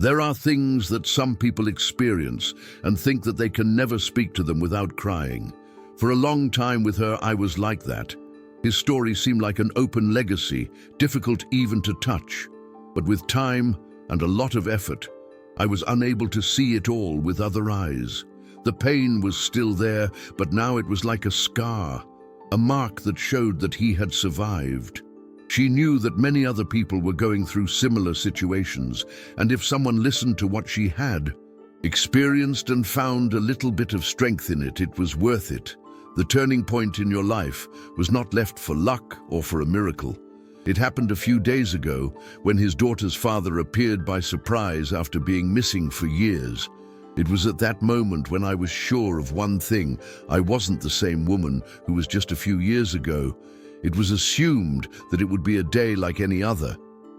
There are things that some people experience and think that they can never speak to them without crying. For a long time with her, I was like that. His story seemed like an open legacy, difficult even to touch. But with time and a lot of effort, I was unable to see it all with other eyes. The pain was still there, but now it was like a scar, a mark that showed that he had survived. She knew that many other people were going through similar situations, and if someone listened to what she had experienced and found a little bit of strength in it, it was worth it. The turning point in your life was not left for luck or for a miracle. It happened a few days ago when his daughter's father appeared by surprise after being missing for years. It was at that moment when I was sure of one thing: I wasn't the same woman who was just a few years ago. It was assumed that it would be a day like any other.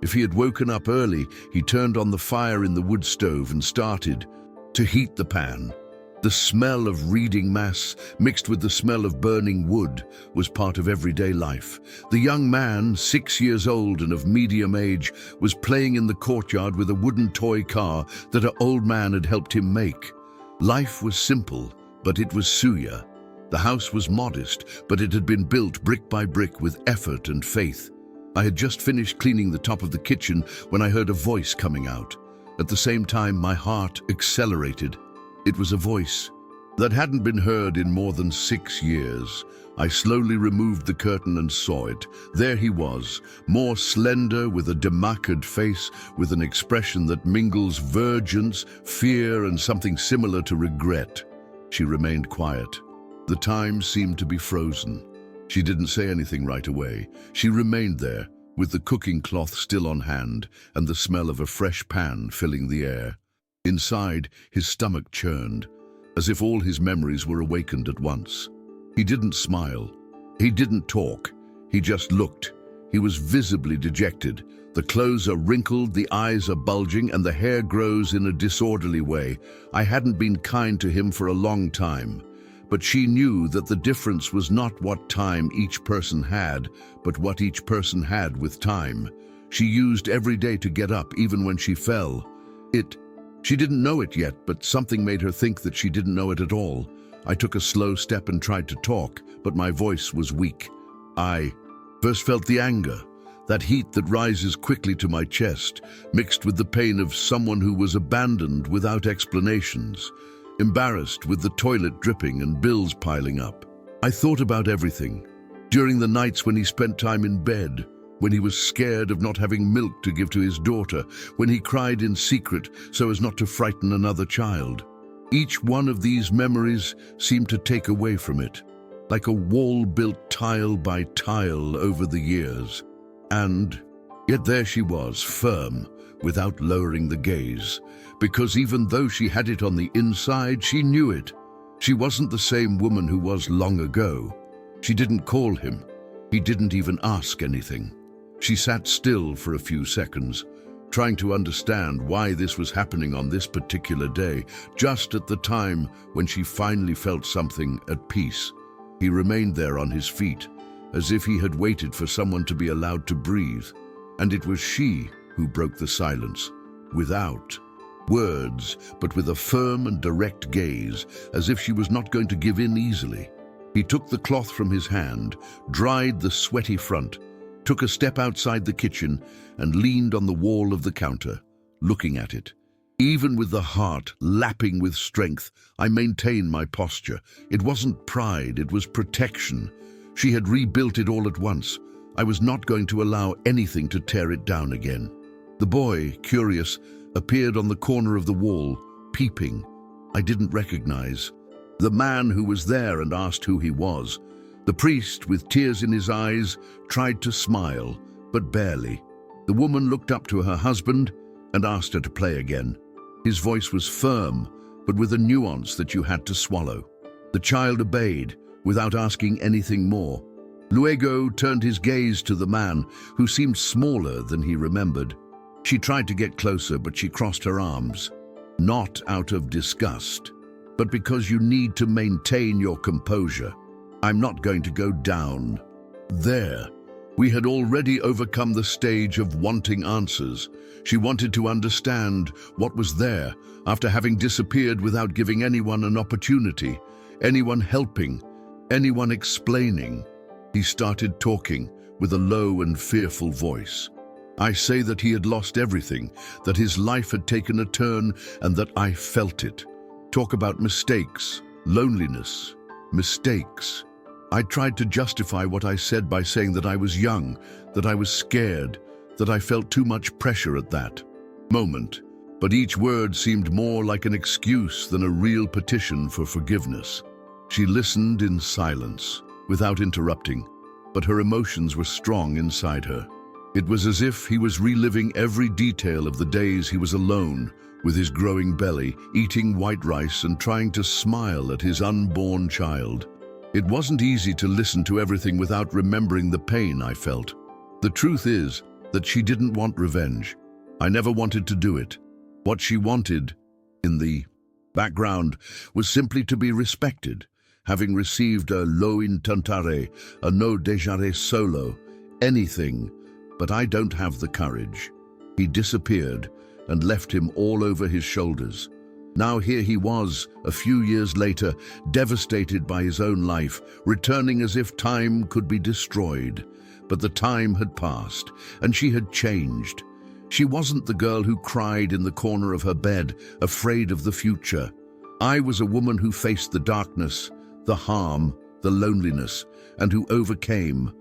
If he had woken up early, he turned on the fire in the wood stove and started to heat the pan. The smell of reading mass, mixed with the smell of burning wood, was part of everyday life. The young man, 6 years old and of medium age, was playing in the courtyard with a wooden toy car that an old man had helped him make. Life was simple, but it was Suya. The house was modest, but it had been built brick by brick with effort and faith. I had just finished cleaning the top of the kitchen when I heard a voice coming out. At the same time, my heart accelerated. It was a voice that hadn't been heard in more than 6 years. I slowly removed the curtain and saw it. There he was, more slender, with a demacred face, with an expression that mingles vengeance, fear, and something similar to regret. She remained quiet. The time seemed to be frozen. She didn't say anything right away. She remained there, with the cooking cloth still on hand and the smell of a fresh pan filling the air. Inside, his stomach churned, as if all his memories were awakened at once. He didn't smile. He didn't talk. He just looked. He was visibly dejected. The clothes are wrinkled, the eyes are bulging, and the hair grows in a disorderly way. I hadn't been kind to him for a long time, but she knew that the difference was not what time each person had, but what each person had with time. She used every day to get up, even when she fell. She didn't know it yet, but something made her think that she didn't know it at all. I took a slow step and tried to talk, but my voice was weak. I first felt the anger, that heat that rises quickly to my chest, mixed with the pain of someone who was abandoned without explanations, embarrassed with the toilet dripping and bills piling up. I thought about everything. During the nights when he spent time in bed, when he was scared of not having milk to give to his daughter, when he cried in secret so as not to frighten another child. Each one of these memories seemed to take away from it, like a wall built tile by tile over the years. And yet there she was, firm, without lowering the gaze, because even though she had it on the inside, she knew it. She wasn't the same woman who was long ago. She didn't call him. He didn't even ask anything. She sat still for a few seconds, trying to understand why this was happening on this particular day, just at the time when she finally felt something at peace. He remained there on his feet, as if he had waited for someone to be allowed to breathe. And it was she who broke the silence, without words, but with a firm and direct gaze, as if she was not going to give in easily. He took the cloth from his hand, dried the sweaty front, took a step outside the kitchen, and leaned on the wall of the counter, looking at it. Even with the heart lapping with strength, I maintained my posture. It wasn't pride, it was protection. She had rebuilt it all at once. I was not going to allow anything to tear it down again. The boy, curious, appeared on the corner of the wall, peeping. I didn't recognize the man who was there and asked who he was. The priest, with tears in his eyes, tried to smile, but barely. The woman looked up to her husband and asked her to play again. His voice was firm, but with a nuance that you had to swallow. The child obeyed, without asking anything more. Luego turned his gaze to the man, who seemed smaller than he remembered. She tried to get closer, but she crossed her arms. Not out of disgust, but because you need to maintain your composure. I'm not going to go down there. We had already overcome the stage of wanting answers. She wanted to understand what was there after having disappeared without giving anyone an opportunity, anyone helping, anyone explaining. He started talking with a low and fearful voice. I say that he had lost everything, that his life had taken a turn, and that I felt it. Talk about mistakes, loneliness, mistakes. I tried to justify what I said by saying that I was young, that I was scared, that I felt too much pressure at that moment. But each word seemed more like an excuse than a real petition for forgiveness. She listened in silence, without interrupting, but her emotions were strong inside her. It was as if he was reliving every detail of the days he was alone, with his growing belly, eating white rice and trying to smile at his unborn child. It wasn't easy to listen to everything without remembering the pain I felt. The truth is that she didn't want revenge. I never wanted to do it. What she wanted, in the background, was simply to be respected, having received a lo intentare, a no dejaré solo, anything, but I don't have the courage. He disappeared and left him all over his shoulders. Now here he was, a few years later, devastated by his own life, returning as if time could be destroyed. But the time had passed, and she had changed. She wasn't the girl who cried in the corner of her bed, afraid of the future. I was a woman who faced the darkness, the harm, the loneliness, and who overcame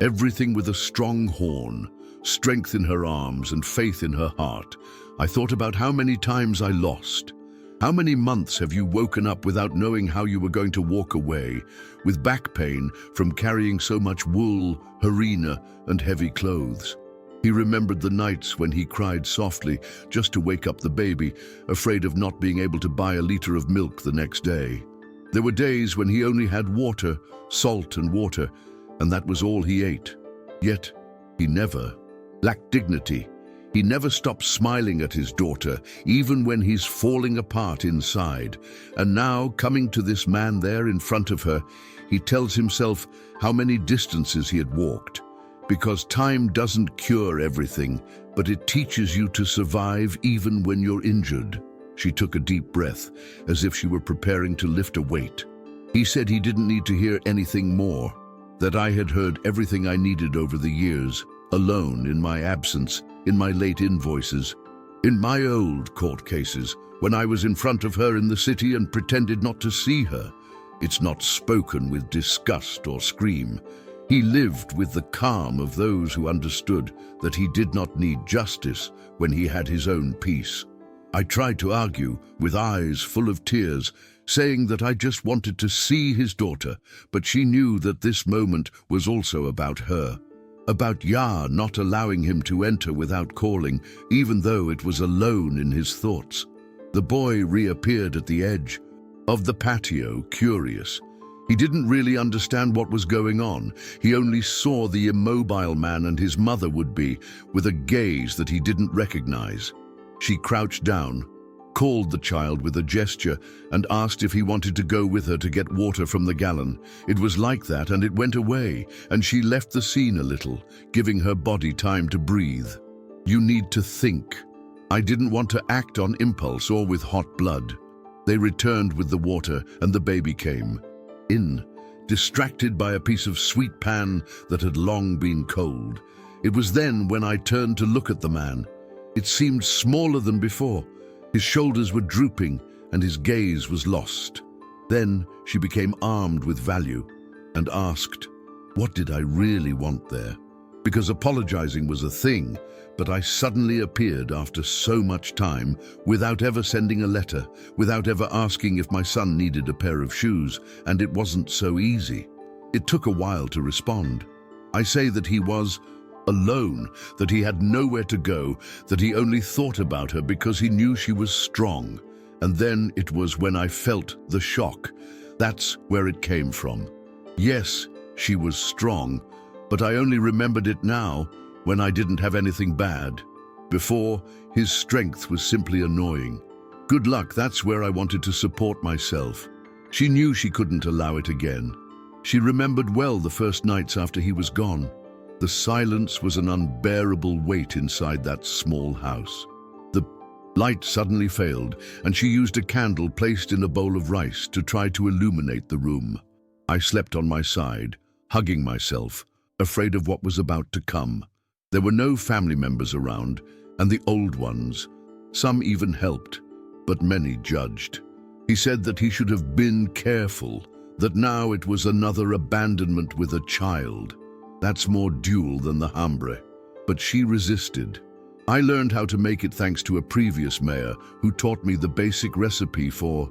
everything with a strong horn, strength in her arms and faith in her heart. I thought about how many times I lost. How many months have you woken up without knowing how you were going to walk away, with back pain from carrying so much wool, harina, and heavy clothes? He remembered the nights when he cried softly just to wake up the baby, afraid of not being able to buy a liter of milk the next day. There were days when he only had water, salt and water, and that was all he ate. Yet, he never lacked dignity. He never stopped smiling at his daughter, even when he's falling apart inside. And now, coming to this man there in front of her, he tells himself how many distances he had walked. Because time doesn't cure everything, but it teaches you to survive even when you're injured. She took a deep breath, as if she were preparing to lift a weight. He said he didn't need to hear anything more, that I had heard everything I needed over the years, alone in my absence, in my late invoices, in my old court cases, when I was in front of her in the city and pretended not to see her. It's not spoken with disgust or scream. He lived with the calm of those who understood that he did not need justice when he had his own peace. I tried to argue, with eyes full of tears, saying that I just wanted to see his daughter, but she knew that this moment was also about her. About Yah not allowing him to enter without calling, even though it was alone in his thoughts. The boy reappeared at the edge of the patio, curious. He didn't really understand what was going on. He only saw the immobile man and his mother would be, with a gaze that he didn't recognize. She crouched down, called the child with a gesture, and asked if he wanted to go with her to get water from the gallon. It was like that, and it went away, and she left the scene a little, giving her body time to breathe. You need to think. I didn't want to act on impulse or with hot blood. They returned with the water, and the baby came in, distracted by a piece of sweet pan that had long been cold. It was then when I turned to look at the man. It seemed smaller than before. His shoulders were drooping and his gaze was lost. Then she became armed with value and asked, what did I really want there? Because apologizing was a thing, but I suddenly appeared after so much time, without ever sending a letter, without ever asking if my son needed a pair of shoes, and it wasn't so easy. It took a while to respond. I say that he was alone, that he had nowhere to go, that he only thought about her because he knew she was strong. And then it was when I felt the shock. That's where it came from. Yes, she was strong, but I only remembered it now when I didn't have anything bad. Before, his strength was simply annoying. Good luck, that's where I wanted to support myself. She knew she couldn't allow it again. She remembered well the first nights after he was gone. The silence was an unbearable weight inside that small house. The light suddenly failed, and she used a candle placed in a bowl of rice to try to illuminate the room. I slept on my side, hugging myself, afraid of what was about to come. There were no family members around, and the old ones. Some even helped, but many judged. He said that he should have been careful, that now it was another abandonment with a child. That's more dual than the hambre. But she resisted. I learned how to make it thanks to a previous mayor who taught me the basic recipe for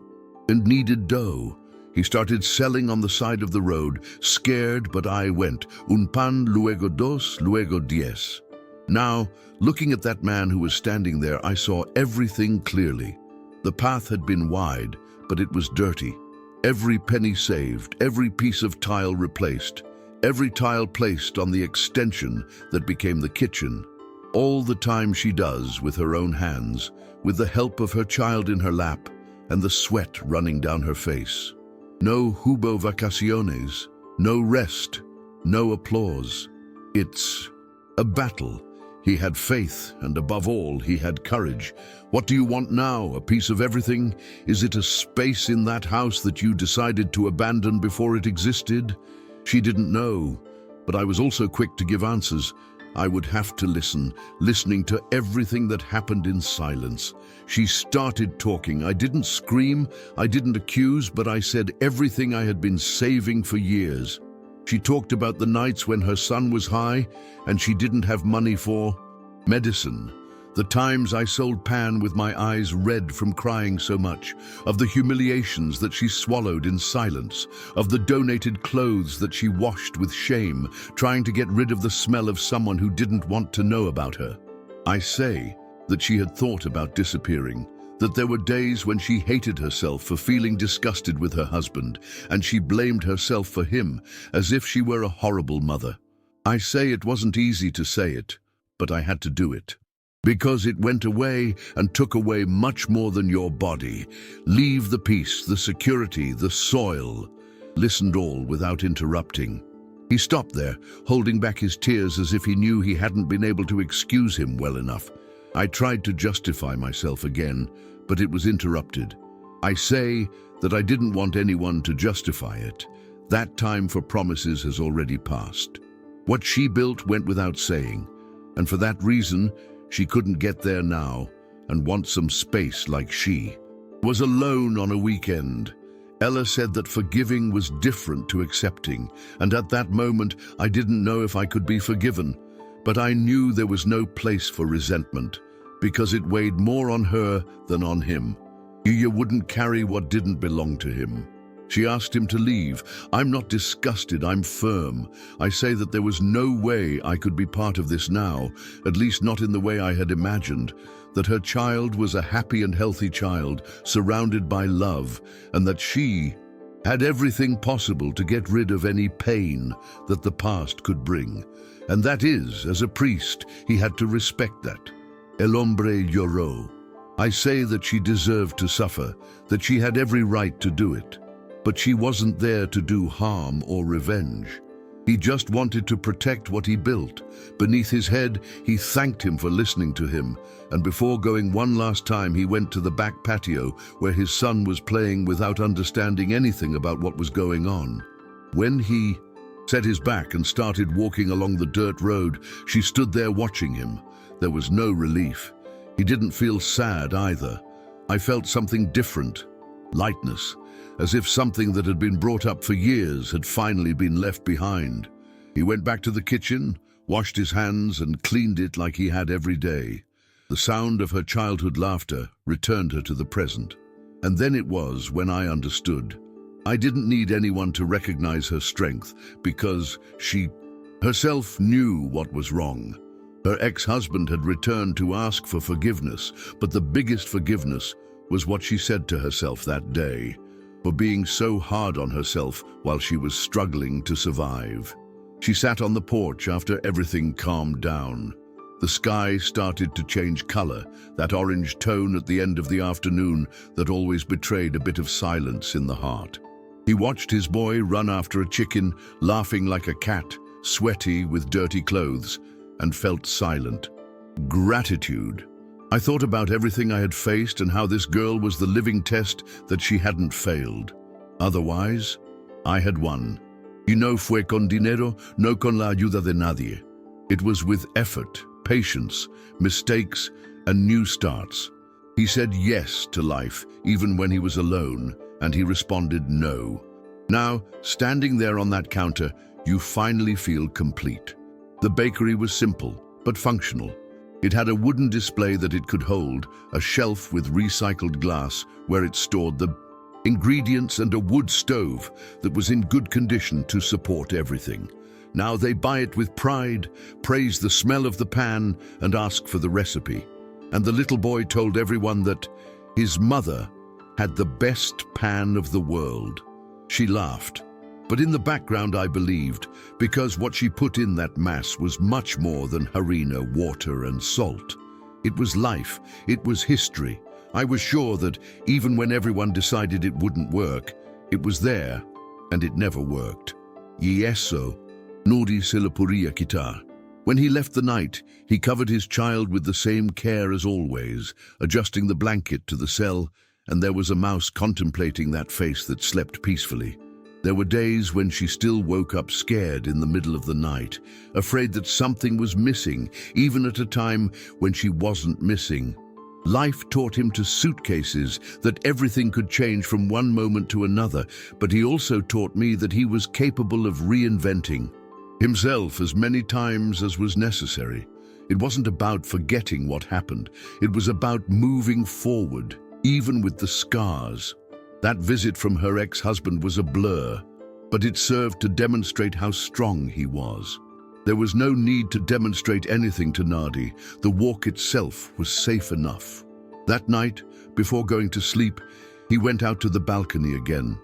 kneaded dough. He started selling on the side of the road, scared, but I went. Un pan, luego dos, luego diez. Now, looking at that man who was standing there, I saw everything clearly. The path had been wide, but it was dirty. Every penny saved, every piece of tile replaced, every tile placed on the extension that became the kitchen. All the time she does with her own hands, with the help of her child in her lap and the sweat running down her face. No hubo vacaciones, no rest, no applause. It's a battle. He had faith, and above all, he had courage. What do you want now? A piece of everything? Is it a space in that house that you decided to abandon before it existed? She didn't know, but I was also quick to give answers. I would have to listen, listening to everything that happened in silence. She started talking. I didn't scream, I didn't accuse, but I said everything I had been saving for years. She talked about the nights when her son was high and she didn't have money for medicine. The times I sold pan with my eyes red from crying so much, of the humiliations that she swallowed in silence, of the donated clothes that she washed with shame, trying to get rid of the smell of someone who didn't want to know about her. I say that she had thought about disappearing, that there were days when she hated herself for feeling disgusted with her husband, and she blamed herself for him, as if she were a horrible mother. I say it wasn't easy to say it, but I had to do it. Because it went away and took away much more than your body. Leave the peace, the security, the soil. Listened all without interrupting. He stopped there, holding back his tears as if he knew he hadn't been able to excuse him well enough. I tried to justify myself again, but it was interrupted. I say that I didn't want anyone to justify it. That time for promises has already passed. What she built went without saying, and for that reason, she couldn't get there now and want some space like she was alone on a weekend. Ella said that forgiving was different to accepting, and at that moment I didn't know if I could be forgiven, but I knew there was no place for resentment, because it weighed more on her than on him. You wouldn't carry what didn't belong to him. She asked him to leave. I'm not disgusted, I'm firm. I say that there was no way I could be part of this now, at least not in the way I had imagined, that her child was a happy and healthy child, surrounded by love, and that she had everything possible to get rid of any pain that the past could bring. And that is, as a priest, he had to respect that. El hombre lloró. I say that she deserved to suffer, that she had every right to do it. But she wasn't there to do harm or revenge. He just wanted to protect what he built. Beneath his head, he thanked him for listening to him, and before going one last time, he went to the back patio where his son was playing without understanding anything about what was going on. When he set his back and started walking along the dirt road, she stood there watching him. There was no relief. He didn't feel sad either. I felt something different, lightness, as if something that had been brought up for years had finally been left behind. He went back to the kitchen, washed his hands, and cleaned it like he had every day. The sound of her childhood laughter returned her to the present. And then it was when I understood. I didn't need anyone to recognize her strength, because she herself knew what was wrong. Her ex-husband had returned to ask for forgiveness, but the biggest forgiveness was what she said to herself that day, for being so hard on herself while she was struggling to survive. She sat on the porch after everything calmed down. The sky started to change color, that orange tone at the end of the afternoon that always betrayed a bit of silence in the heart. He watched his boy run after a chicken, laughing like a cat, sweaty with dirty clothes, and felt silent. Gratitude. I thought about everything I had faced and how this girl was the living test that she hadn't failed. Otherwise, I had won. Y no fue con dinero, no con la ayuda de nadie. It was with effort, patience, mistakes, and new starts. He said yes to life, even when he was alone, and he responded no. Now, standing there on that counter, you finally feel complete. The bakery was simple, but functional. It had a wooden display that it could hold, a shelf with recycled glass where it stored the ingredients, and a wood stove that was in good condition to support everything. Now they buy it with pride, praise the smell of the pan, and ask for the recipe. And the little boy told everyone that his mother had the best pan of the world. She laughed, but in the background I believed, because what she put in that mass was much more than harina, water, and salt. It was life, it was history. I was sure that even when everyone decided it wouldn't work, it was there, and it never worked. Yeso, Nuri Silapuria Kitar. When he left the night, he covered his child with the same care as always, adjusting the blanket to the cell, and there was a mouse contemplating that face that slept peacefully. There were days when she still woke up scared in the middle of the night, afraid that something was missing, even at a time when she wasn't missing. Life taught him to suitcases that everything could change from one moment to another, but he also taught me that he was capable of reinventing himself as many times as was necessary. It wasn't about forgetting what happened. It was about moving forward, even with the scars. That visit from her ex-husband was a blur, but it served to demonstrate how strong he was. There was no need to demonstrate anything to Nadi. The walk itself was safe enough. That night, before going to sleep, he went out to the balcony again.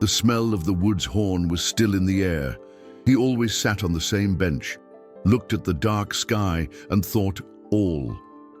The smell of the wood's horn was still in the air. He always sat on the same bench, looked at the dark sky, and thought all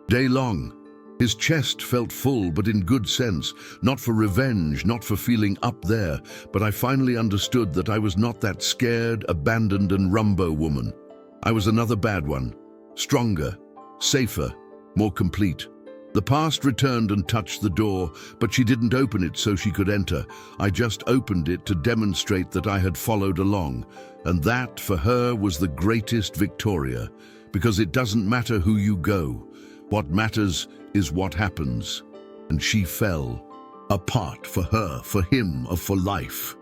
day long. His chest felt full, but in good sense, not for revenge, not for feeling up there, but I finally understood that I was not that scared, abandoned, and rumbo woman. I was another bad one, stronger, safer, more complete. The past returned and touched the door, but she didn't open it so she could enter. I just opened it to demonstrate that I had followed along, and that, for her, was the greatest Victoria, because it doesn't matter who you go. What matters is what happens. And she fell, a part for her, for him, or for life.